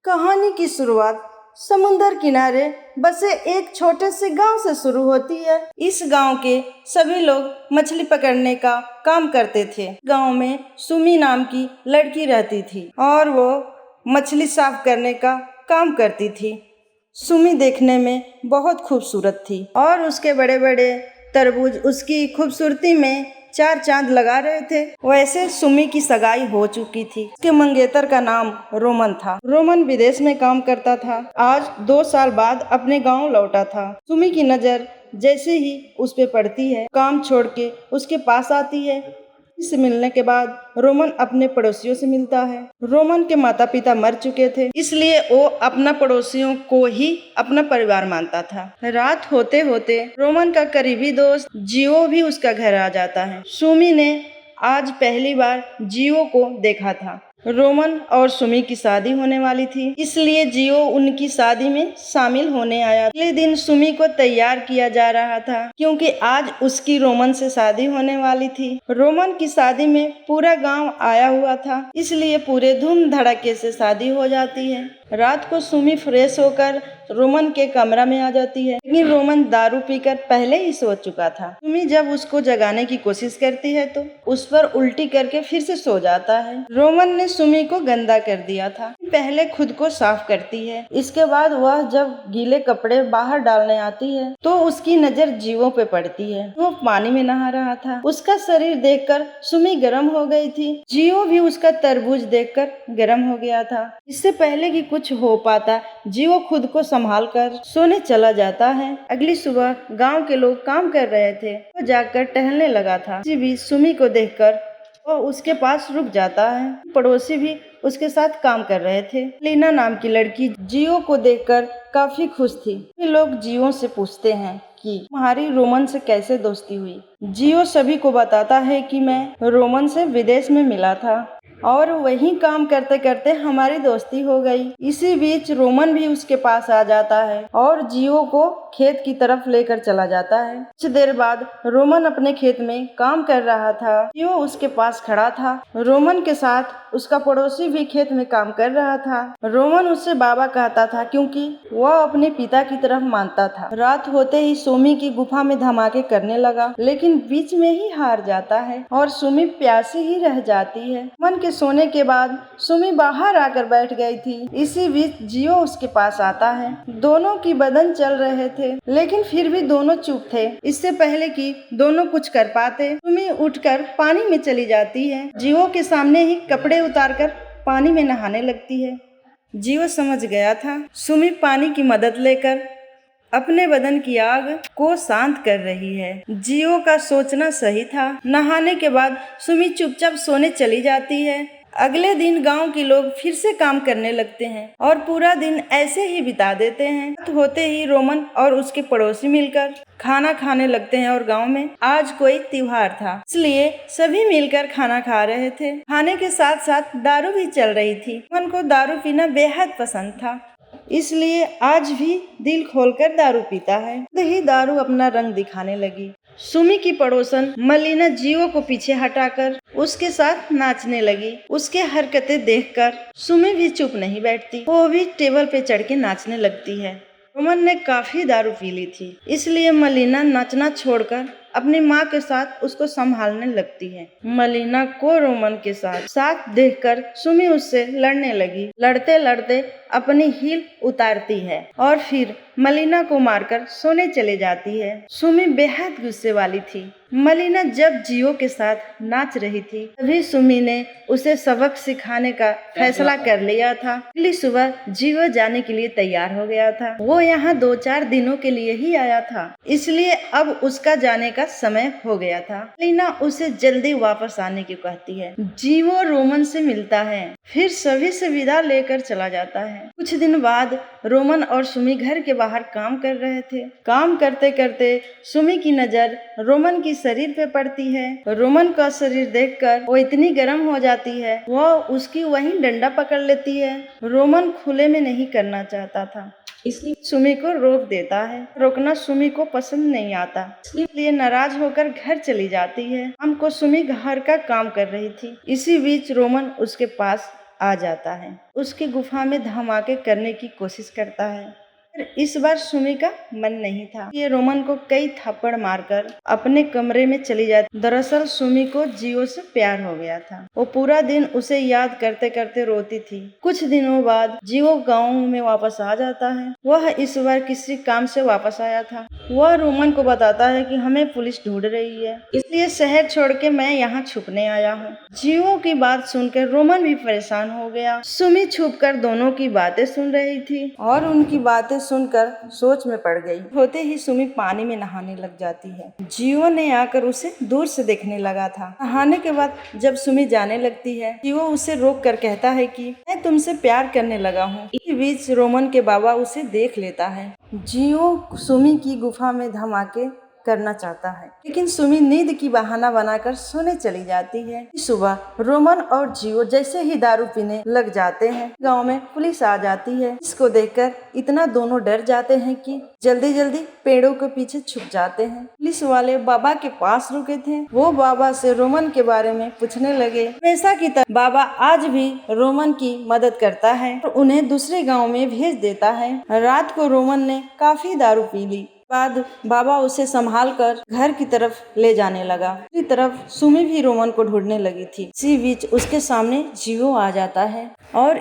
कहानी की शुरुआत समुंदर किनारे बसे एक छोटे से गांव से शुरू होती है। इस गांव के सभी लोग मछली पकड़ने का काम करते थे। गांव में सुमी नाम की लड़की रहती थी और वो मछली साफ करने का काम करती थी। सुमी देखने में बहुत खूबसूरत थी और उसके बड़े बड़े तरबूज उसकी खूबसूरती में चार चांद लगा रहे थे। वैसे सुमी की सगाई हो चुकी थी। उसके मंगेतर का नाम रोमन था। रोमन विदेश में काम करता था। आज 2 साल बाद अपने गांव लौटा था। सुमी की नजर जैसे ही उस पे पड़ती है, काम छोड़ के उसके पास आती है। इससे मिलने के बाद रोमन अपने पड़ोसियों से मिलता है। रोमन के माता पिता मर चुके थे, इसलिए वो अपना पड़ोसियों को ही अपना परिवार मानता था। रात होते होते रोमन का करीबी दोस्त जियो भी उसका घर आ जाता है। सुमी ने आज पहली बार जियो को देखा था। रोमन और सुमी की शादी होने वाली थी, इसलिए जियो उनकी शादी में शामिल होने आया। अगले दिन सुमी को तैयार किया जा रहा था क्योंकि आज उसकी रोमन से शादी होने वाली थी। रोमन की शादी में पूरा गांव आया हुआ था, इसलिए पूरे धूम धड़ाके से शादी हो जाती है। रात को सुमी फ्रेश होकर रोमन के कमरा में आ जाती है, लेकिन रोमन दारू पीकर पहले ही सो चुका था। सुमी जब उसको जगाने की कोशिश करती है तो उस पर उल्टी करके फिर से सो जाता है। रोमन ने सुमी को गंदा कर दिया था। पहले खुद को साफ करती है, इसके बाद वह जब गीले कपड़े बाहर डालने आती है तो उसकी नजर जीवो पे पड़ती है। वो पानी में नहा रहा था। उसका शरीर देखकर सुमी गर्म हो गई थी। जियो भी उसका तरबूज देखकर गर्म हो गया था। इससे पहले कि कुछ हो पाता, जियो खुद को संभाल कर सोने चला जाता है। अगली सुबह गांव के लोग काम कर रहे थे। वो जाकर टहलने लगा था। इसी बीच सुमी को देखकर वो उसके पास रुक जाता है। पड़ोसी भी उसके साथ काम कर रहे थे। लीना नाम की लड़की जियो को देखकर काफी खुश थी। लोग जियो से पूछते हैं कि तुम्हारी रोमन से कैसे दोस्ती हुई। जियो सभी को बताता है कि मैं रोमन से विदेश में मिला था और वहीं काम करते करते हमारी दोस्ती हो गई। इसी बीच रोमन भी उसके पास आ जाता है और जियो को खेत की तरफ लेकर चला जाता है। कुछ देर बाद रोमन अपने खेत में काम कर रहा था। जियो उसके पास खड़ा था। रोमन के साथ उसका पड़ोसी भी खेत में काम कर रहा था। रोमन उससे बाबा कहता था क्योंकि वह अपने पिता की तरफ मानता था। रात होते ही सुमी की गुफा में धमाके करने लगा, लेकिन बीच में ही हार जाता है और सुमी प्यासी ही रह जाती है। मन के सोने के बाद सुमी बाहर आकर बैठ गई थी। इसी बीच जियो उसके पास आता है। दोनों की बदन चल रहे थे, लेकिन फिर भी दोनों चुप थे। इससे पहले कि दोनों कुछ कर पाते, सुमी उठकर पानी में चली जाती है। जियो के सामने ही कपड़े उतारकर पानी में नहाने लगती है। जियो समझ गया था सुमी पानी की मदद लेकर अपने बदन की आग को शांत कर रही है। जियो का सोचना सही था। नहाने के बाद सुमी चुपचाप सोने चली जाती है। अगले दिन गांव के लोग फिर से काम करने लगते हैं और पूरा दिन ऐसे ही बिता देते हैं। रात होते ही रोमन और उसके पड़ोसी मिलकर खाना खाने लगते हैं और गांव में आज कोई त्योहार था, इसलिए सभी मिलकर खाना खा रहे थे। खाने के साथ साथ दारू भी चल रही थी। रोमन को दारू पीना बेहद पसंद था, इसलिए आज भी दिल खोलकर दारू पीता है। ही दारू अपना रंग दिखाने लगी। सुमी की पड़ोसन मलिना जियो को पीछे हटाकर उसके साथ नाचने लगी। उसके हरकतें देखकर सुमी भी चुप नहीं बैठती। वो भी टेबल पे चढ़ के नाचने लगती है। रोमन ने काफी दारू पी ली थी, इसलिए मलिना नाचना छोड़कर अपनी माँ के साथ उसको संभालने लगती है। मलिना को रोमन के साथ देखकर सुमी उससे लड़ने लगी। लड़ते लड़ते अपनी हील उतारती है और फिर मलिना को मारकर सोने चले जाती है। सुमी बेहद गुस्से वाली थी। मलिना जब जियो के साथ नाच रही थी, तभी सुमी ने उसे सबक सिखाने का फैसला कर लिया था। अगली सुबह जियो जाने के लिए तैयार हो गया था। वो यहाँ 2-4 दिनों के लिए ही आया था, इसलिए अब उसका जाने का समय हो गया था। मलिना उसे जल्दी वापस आने की कहती है। जियो रोमन से मिलता है, फिर सभी से विदा लेकर चला जाता है। कुछ दिन बाद रोमन और सुमी घर के बाहर काम कर रहे थे। काम करते करते सुमी की नजर रोमन की शरीर पे पड़ती है। रोमन का शरीर देखकर वो इतनी गर्म हो जाती है, वो उसकी वहीं डंडा पकड़ लेती है। रोमन खुले में नहीं करना चाहता था, इसलिए सुमी को रोक देता है। रोकना सुमी को पसंद नहीं आता, इसलिए नाराज होकर घर चली जाती है। शाम को सुमी घर का काम कर रही थी। इसी बीच रोमन उसके पास आ जाता है। उसकी गुफा में धमाके करने की कोशिश करता है, पर इस बार सुमी का मन नहीं था। ये रोमन को कई थप्पड़ मारकर अपने कमरे में चली जाती। दरअसल सुमी को जियो से प्यार हो गया था। वो पूरा दिन उसे याद करते करते रोती थी। कुछ दिनों बाद जियो गांव में वापस आ जाता है। वह इस बार किसी काम से वापस आया था। वह रोमन को बताता है कि हमें पुलिस ढूंढ रही है, इसलिए शहर छोड़ के मैं यहाँ छुपने आया हूँ। जियो की बात सुनकर रोमन भी परेशान हो गया। सुमी छुपकर दोनों की बातें सुन रही थी और उनकी बातें सुनकर सोच में पड़ गई। होते ही सुमी पानी में नहाने लग जाती है। जियो ने आकर उसे दूर से देखने लगा था। नहाने के बाद जब सुमी जाने लगती है, जियो उसे रोक कर कहता है कि मैं तुमसे प्यार करने लगा हूँ। इसी बीच रोमन के बाबा उसे देख लेता है। जियो सुमी की गुफा में धमाके करना चाहता है, लेकिन सुमी नींद की बहाना बनाकर सोने चली जाती है। सुबह रोमन और जियो जैसे ही दारू पीने लग जाते हैं, गांव में पुलिस आ जाती है। इसको देखकर इतना दोनों डर जाते हैं कि जल्दी जल्दी पेड़ों के पीछे छुप जाते हैं। पुलिस वाले बाबा के पास रुके थे। वो बाबा से रोमन के बारे में पूछने लगे। हमेशा की तरह बाबा आज भी रोमन की मदद करता है और उन्हें दूसरे गाँव में भेज देता है। रात को रोमन ने काफी दारू पी ली। बाद बाबा उसे संभाल कर घर की तरफ ले जाने लगा। दूसरी तरफ सुमी भी रोमन को ढूंढने लगी थी। इसी बीच उसके सामने जियो आ जाता है और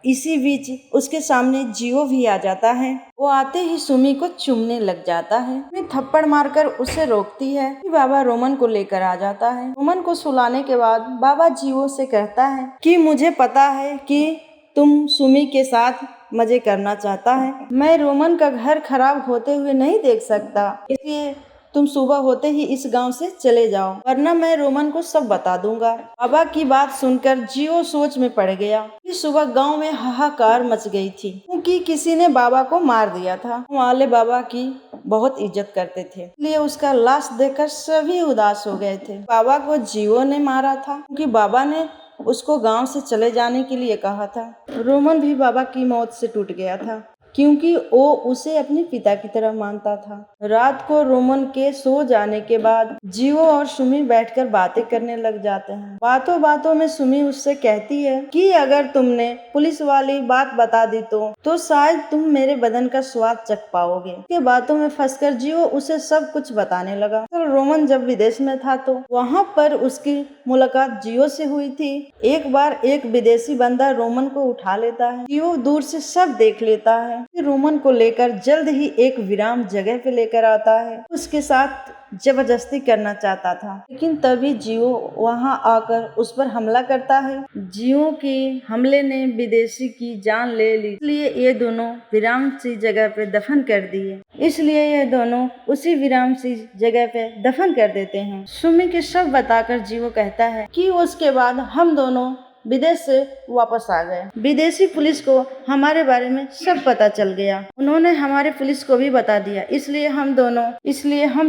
इसी बीच उसके सामने जियो भी आ जाता है। वो आते ही सुमी को चूमने लग जाता है। सुमी थप्पड़ मारकर उसे रोकती है। बाबा रोमन को लेकर आ जाता है। रोमन को सुलाने के बाद बाबा जियो से कहता है कि मुझे पता है कि तुम सुमी के साथ मजे करना चाहता है। मैं रोमन का घर खराब होते हुए नहीं देख सकता, इसलिए तुम सुबह होते ही इस गांव से चले जाओ, वरना मैं रोमन को सब बता दूंगा। बाबा की बात सुनकर जियो सोच में पड़ गया। इस सुबह गांव में हाहाकार मच गई थी, क्योंकि किसी ने बाबा को मार दिया था। वाले बाबा की बहुत इज्जत करते थे, इसलिए उसका लाश देखकर सभी उदास हो गए थे। बाबा को जियो ने मारा था, क्योंकि बाबा ने उसको गांव से चले जाने के लिए कहा था। रोमन भी बाबा की मौत से टूट गया था, क्योंकि वो उसे अपने पिता की तरह मानता था। रात को रोमन के सो जाने के बाद जियो और सुमी बैठकर बातें करने लग जाते हैं। बातों बातों में सुमी उससे कहती है कि अगर तुमने पुलिस वाली बात बता दी तो शायद तुम मेरे बदन का स्वाद चख पाओगे। उसके बातों में फंसकर जियो उसे सब कुछ बताने लगा। तो रोमन जब विदेश में था तो वहाँ पर उसकी मुलाकात जियो से हुई थी। एक बार एक विदेशी बंदा रोमन को उठा लेता है। जियो दूर से सब देख लेता है। रोमन को लेकर जल्द ही एक विराम जगह पे लेकर आता है। उसके साथ जबरदस्ती करना चाहता था, लेकिन तभी जियो वहां आकर उस पर हमला करता है। जियो के हमले ने विदेशी की जान ले ली, इसलिए ये दोनों विराम सी जगह पे दफन कर दिए। इसलिए ये दोनों उसी विराम सी जगह पे दफन कर देते हैं। सुमी के सब बताकर जियो कहता है कि उसके बाद हम दोनों विदेश से वापस आ गए। विदेशी पुलिस को हमारे बारे में सब पता चल गया। उन्होंने हमारे पुलिस को भी बता दिया, इसलिए हम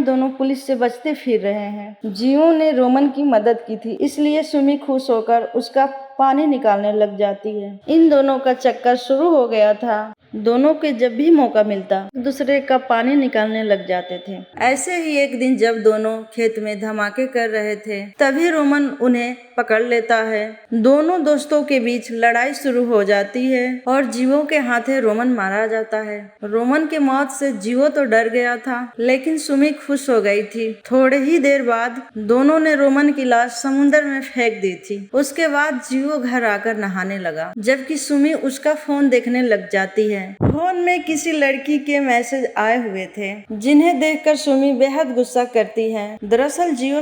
दोनों पुलिस से बचते फिर रहे हैं। जियो ने रोमन की मदद की थी, इसलिए सुमी खुश होकर उसका पानी निकालने लग जाती है। इन दोनों का चक्कर शुरू हो गया था। दोनों के जब भी मौका मिलता दूसरे का पानी निकालने लग जाते थे। ऐसे ही एक दिन जब दोनों खेत में धमाके कर रहे थे, तभी रोमन उन्हें पकड़ लेता है। दोनों दोस्तों के बीच लड़ाई शुरू हो जाती है और जियो के हाथे रोमन मारा जाता है। रोमन के मौत से जियो तो डर गया था, लेकिन सुमी खुश हो गई थी। थोड़े ही देर बाद दोनों ने रोमन की लाश समुद्र में फेंक दी थी। उसके बाद जियो घर आकर नहाने लगा, जबकि सुमी उसका फोन देखने लग जाती है। फोन में किसी लड़की के मैसेज आए हुए थे, जिन्हें देखकर सुमी बेहद गुस्सा करती है। दरअसल जियो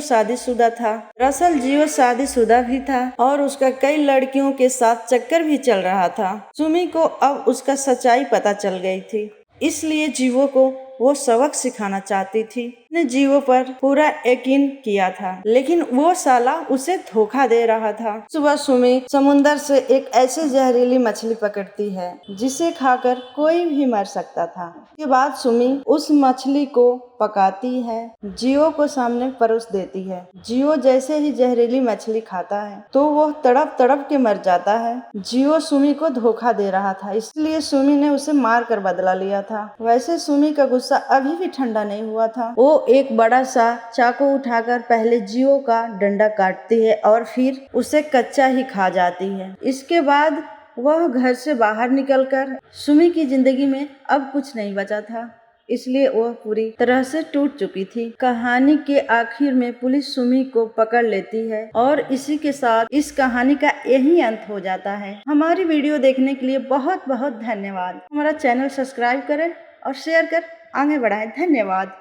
शादीशुदा भी था और उसका कई लड़कियों के साथ चक्कर भी चल रहा था। सुमी को अब उसका सच्चाई पता चल गई थी, इसलिए जियो को वो सबक सिखाना चाहती थी। ने जियो पर पूरा यकीन किया था, लेकिन वो साला उसे धोखा दे रहा था। सुबह सुमी समुंदर से एक ऐसी जहरीली मछली पकड़ती है जिसे खाकर कोई भी मर सकता था। उसके बाद सुमी उस मछली को पकाती है, जियो को सामने परोस देती है। जियो जैसे ही जहरीली मछली खाता है तो वो तड़प तड़प के मर जाता है। जियो सुमी को धोखा दे रहा था, इसलिए सुमी ने उसे मार कर बदला लिया था। वैसे सुमी का गुस्सा गुस्सा अभी भी ठंडा नहीं हुआ था। वो एक बड़ा सा चाकू उठाकर पहले जियो का डंडा काटती है और फिर उसे कच्चा ही खा जाती है। इसके बाद वह घर से बाहर निकलकर सुमी की जिंदगी में अब कुछ नहीं बचा था, इसलिए वह पूरी तरह से टूट चुकी थी। कहानी के आखिर में पुलिस सुमी को पकड़ लेती है और इसी के साथ इस कहानी का यही अंत हो जाता है। हमारी वीडियो देखने के लिए बहुत बहुत धन्यवाद। हमारा चैनल सब्सक्राइब करें और शेयर कर आगे बढ़ाएं। धन्यवाद।